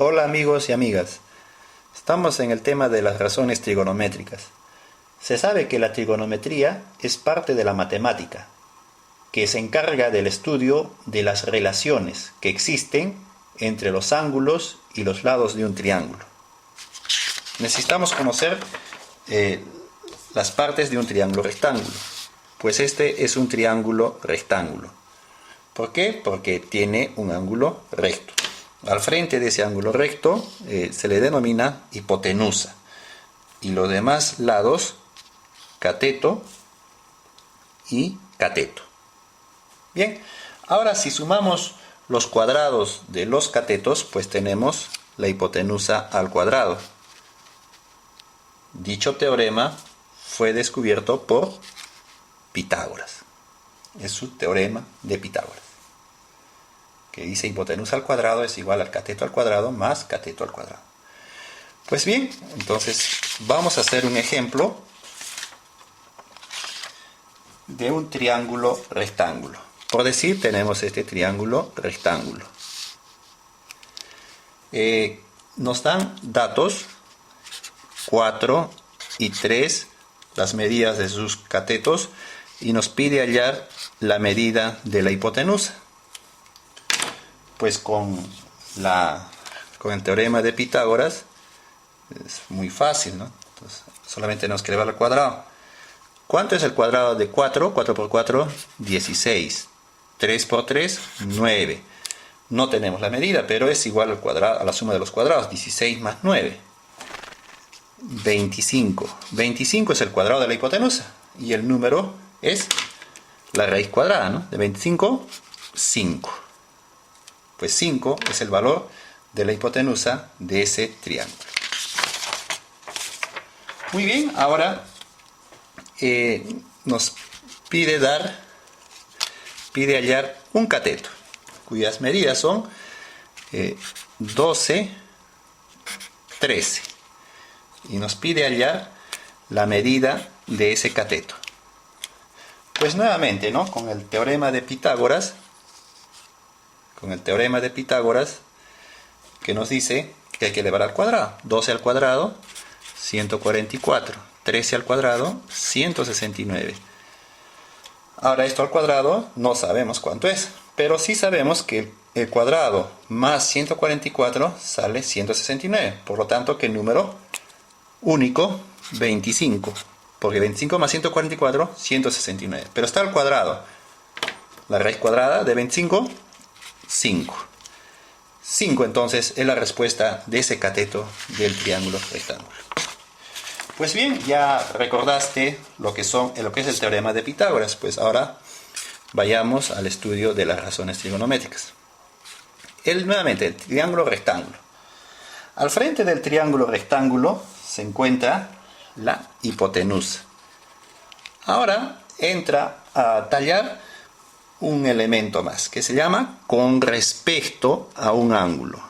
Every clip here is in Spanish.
Hola amigos y amigas, estamos en el tema de las razones trigonométricas. Se sabe que la trigonometría es parte de la matemática, que se encarga del estudio de las relaciones que existen entre los ángulos y los lados de un triángulo. Necesitamos conocer las partes de un triángulo rectángulo, pues este es un triángulo rectángulo. ¿Por qué? Porque tiene un ángulo recto. Al frente de ese ángulo recto se le denomina hipotenusa y los demás lados cateto y cateto. Bien, ahora si sumamos los cuadrados de los catetos, pues tenemos la hipotenusa al cuadrado. Dicho teorema fue descubierto por Pitágoras. Es su teorema de Pitágoras, que dice hipotenusa al cuadrado es igual al cateto al cuadrado más cateto al cuadrado. Pues bien, entonces vamos a hacer un ejemplo de un triángulo rectángulo. Por decir, tenemos este triángulo rectángulo. Nos dan datos 4 y 3, las medidas de sus catetos, y nos pide hallar la medida de la hipotenusa. Pues con el teorema de Pitágoras es muy fácil, ¿no? Entonces, solamente tenemos que elevar al cuadrado. ¿Cuánto es el cuadrado de 4? 4 por 4, 16. 3 por 3, 9. No tenemos la medida, pero es igual al cuadrado, a la suma de los cuadrados. 16 más 9. 25. 25 es el cuadrado de la hipotenusa. Y el número es la raíz cuadrada, ¿no? De 25, 5. Pues 5 es el valor de la hipotenusa de ese triángulo. Muy bien, ahora nos pide hallar un cateto, cuyas medidas son 12, 13. Y nos pide hallar la medida de ese cateto. Pues nuevamente, ¿no? Con el teorema de Pitágoras, que nos dice que hay que elevar al cuadrado. 12 al cuadrado, 144. 13 al cuadrado, 169. Ahora esto al cuadrado no sabemos cuánto es, pero sí sabemos que el cuadrado más 144 sale 169. Por lo tanto, que el número único, 25. Porque 25 más 144, 169. Pero está al cuadrado. La raíz cuadrada de 25, 5. 5 entonces es la respuesta de ese cateto del triángulo rectángulo. Pues bien, ya recordaste lo que es el teorema de Pitágoras. Pues ahora vayamos al estudio de las razones trigonométricas. Nuevamente, el triángulo rectángulo. Al frente del triángulo rectángulo se encuentra la hipotenusa. Ahora entra a tallar un elemento más que se llama con respecto a un ángulo.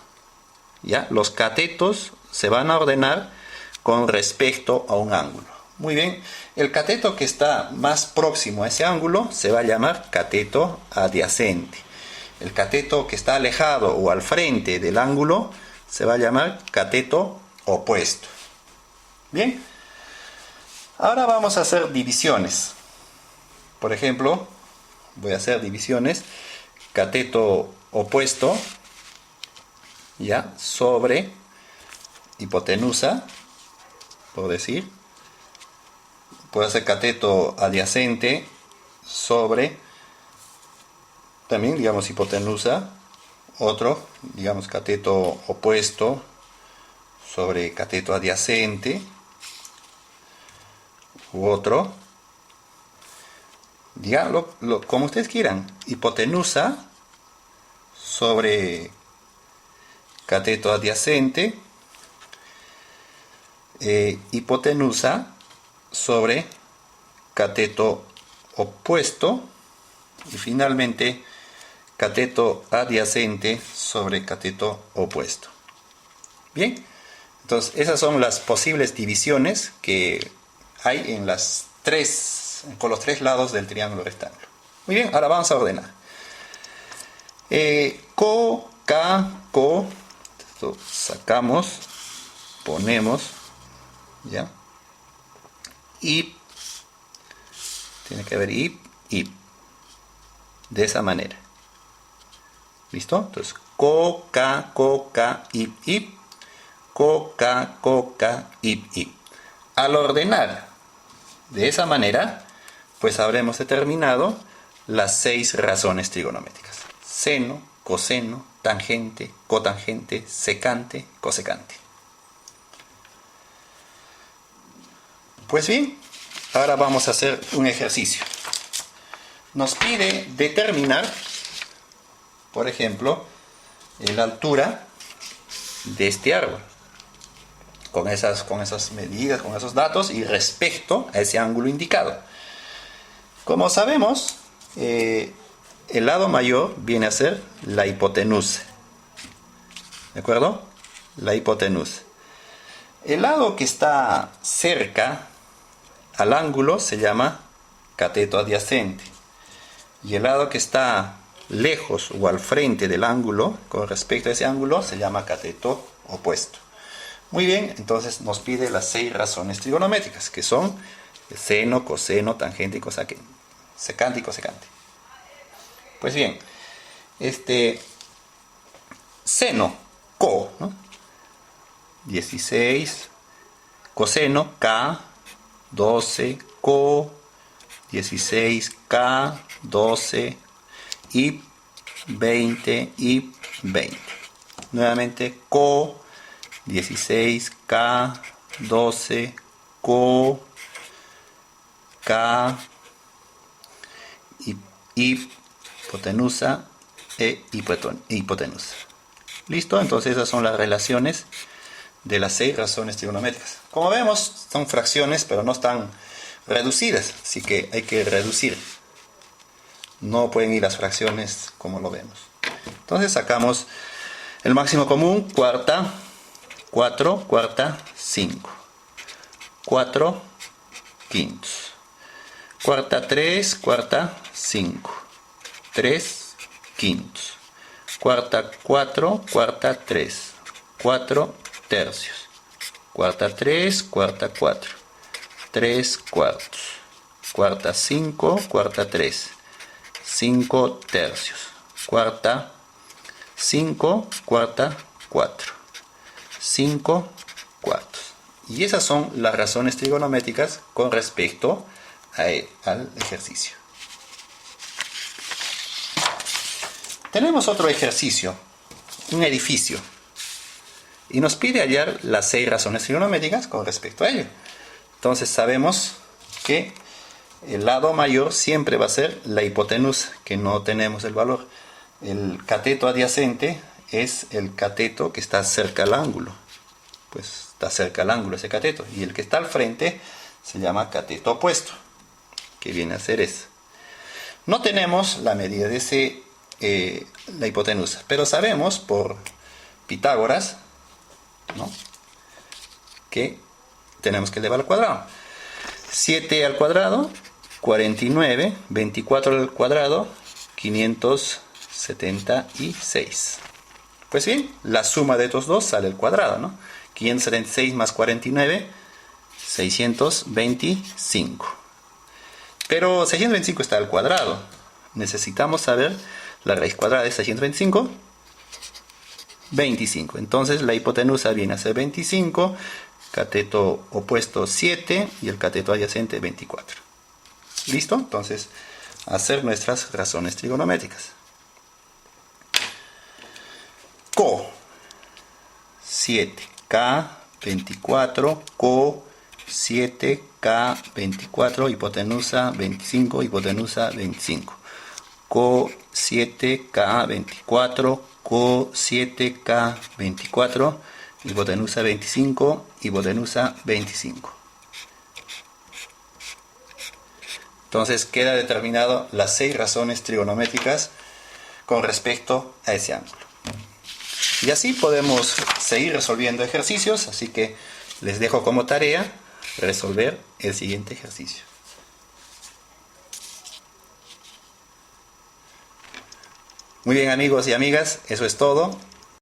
¿Ya? Los catetos se van a ordenar con respecto a un ángulo. Muy bien, el cateto que está más próximo a ese ángulo se va a llamar cateto adyacente. El cateto que está alejado o al frente del ángulo se va a llamar cateto opuesto. Bien, ahora vamos a hacer divisiones. Por ejemplo, voy a hacer divisiones. Cateto opuesto, ya, sobre hipotenusa, por decir. Puedo hacer cateto adyacente sobre, también digamos hipotenusa. Otro, digamos cateto opuesto sobre cateto adyacente. U otro, díganlo como ustedes quieran. Hipotenusa sobre cateto adyacente. Hipotenusa sobre cateto opuesto. Y finalmente cateto adyacente sobre cateto opuesto. Bien, entonces esas son las posibles divisiones que hay con los tres lados del triángulo rectángulo. Muy bien, ahora vamos a ordenar. Co, K, Co, Esto sacamos, ponemos, ¿ya? Y tiene que haber y, de esa manera. ¿Listo? Entonces, coca, ip, coca, ip. Al ordenar de esa manera, pues habremos determinado las 6 razones trigonométricas: seno, coseno, tangente, cotangente, secante, cosecante. Pues bien, ahora vamos a hacer un ejercicio. Nos pide determinar, por ejemplo, la altura de este árbol, con esas medidas, con esos datos y respecto a ese ángulo indicado. Como sabemos, el lado mayor viene a ser la hipotenusa. ¿De acuerdo? La hipotenusa. El lado que está cerca al ángulo se llama cateto adyacente. Y el lado que está lejos o al frente del ángulo, con respecto a ese ángulo, se llama cateto opuesto. Muy bien, entonces nos pide las 6 razones trigonométricas, que son seno, coseno, tangente y cosecante, secante y cosecante. Pues bien, seno, co, ¿no? 16, coseno, k, 12, co, 16K, 12, y 20, y 20. Nuevamente, co, 16K, 12, co, K, hipotenusa e hipotenusa. ¿Listo? Entonces esas son las relaciones de las 6 razones trigonométricas. Como vemos, son fracciones, pero no están reducidas, así que hay que reducir. No pueden ir las fracciones como lo vemos. Entonces sacamos el máximo común: cuarta, 4, cuarta, 5, 4 quintos, cuarta 3, cuarta 5, 3 quintos, cuarta 4, cuarta 3, 4 tercios, cuarta 3, cuarta 4, 3 cuartos, cuarta 5, cuarta 3, 5 tercios, cuarta 5, cuarta 4, 5 cuartos. Y esas son las razones trigonométricas con respecto al ejercicio. Tenemos otro ejercicio, un edificio, y nos pide hallar las 6 razones trigonométricas con respecto a ello. Entonces sabemos que el lado mayor siempre va a ser la hipotenusa, que no tenemos el valor. El cateto adyacente es el cateto que está cerca al ángulo. Pues está cerca al ángulo ese cateto. Y el que está al frente se llama cateto opuesto, que viene a ser ese. No tenemos la medida de la hipotenusa, pero sabemos por Pitágoras, ¿no?, que tenemos que elevar al cuadrado. 7 al cuadrado, 49, 24 al cuadrado, 576. Pues bien, la suma de estos dos sale al cuadrado, ¿no? 576 más 49, 625. Pero 625 está al cuadrado. Necesitamos saber la raíz cuadrada de 625. 25. Entonces la hipotenusa viene a ser 25, cateto opuesto 7 y el cateto adyacente 24. ¿Listo? Entonces, hacer nuestras razones trigonométricas. Co 7, K 24, Co 7, K 24, hipotenusa 25, hipotenusa 25. Co 7, K 24, Co 7, K 24, hipotenusa 25, hipotenusa 25. Entonces queda determinado las 6 razones trigonométricas con respecto a ese ángulo. Y así podemos seguir resolviendo ejercicios, así que les dejo como tarea resolver el siguiente ejercicio. Muy bien, amigos y amigas, eso es todo.